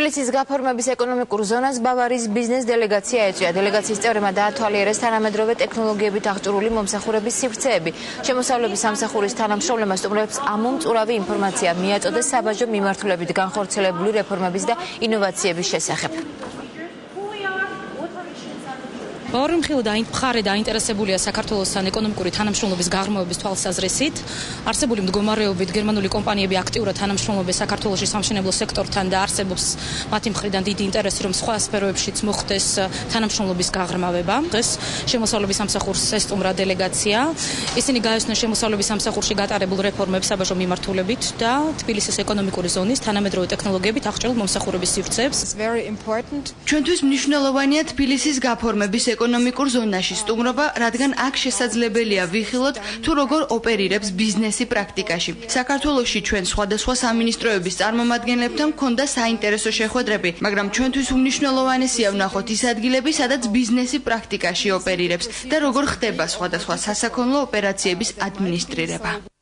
თბილისის გაფორმების ეკონომიკურ ზონას ბავარიის ბიზნეს დელეგაცია ეწვია. დელეგაციის წევრებმა დაათვალიერეს თანამედროვე ტექნოლოგიებით აღჭურვილი მომსახურების სივრცეები. შემოსავლების სამსახურის თანამშრომლებმა სტუმრებს ამომწურავი ინფორმაცია მიაწოდეს საბაჟო მიმართულებით განხორციელებული რეფორმების და ინოვაციების შესახებ. ბავარია მხარე დაინტერესებულია საქართველოსთან ეკონომიკური თანამშრომლობის გაღრმავების თვალსაზრისით. არსებული მდგომარეობით გერმანული კომპანიები აქტიურად თანამშრომლობენ საქართველოში სამშენებლო სექტორთან და არსებობს მათი მხრიდან დიდი ინტერესი, რომ სხვა სფეროებშიც მოხდეს თანამშრომლობის გაღრმავება. დღეს შემოსავლების სამსახურს ესტუმრა დელეგაცია. ისინი გაეცნნენ შემოსავლების სამსახურში გატარებულ რეფორმებს საბაჟო მიმართულებით და თბილისის ეკონომიკური ზონის თანამედროვე ტექნოლოგიებით აღჭურვილ მომსახურების სივრცეებს. ჩვენთვის მნიშვნელოვანია თბილისის გაფორმების ეკონომიკურ ზონაში სტუმრობა, რადგან აქ შესაძლებელია ვიხილოთ თუ როგორ ოპერირებს ბიზნესი პრაქტიკაში. საქართველოში ჩვენ სხვადასხვა სამინისტროების წარმომადგენლებთან გვქონდა საინტერესო შეხვედრები, მაგრამ ჩვენთვის უმნიშვნელოვანესია ვნახოთ ის ადგილები, სადაც ბიზნესი პრაქტიკაში ოპერირებს და როგორ ხდება სხვადასხვა სასაქონლო ოპერაციების ადმინისტრირება.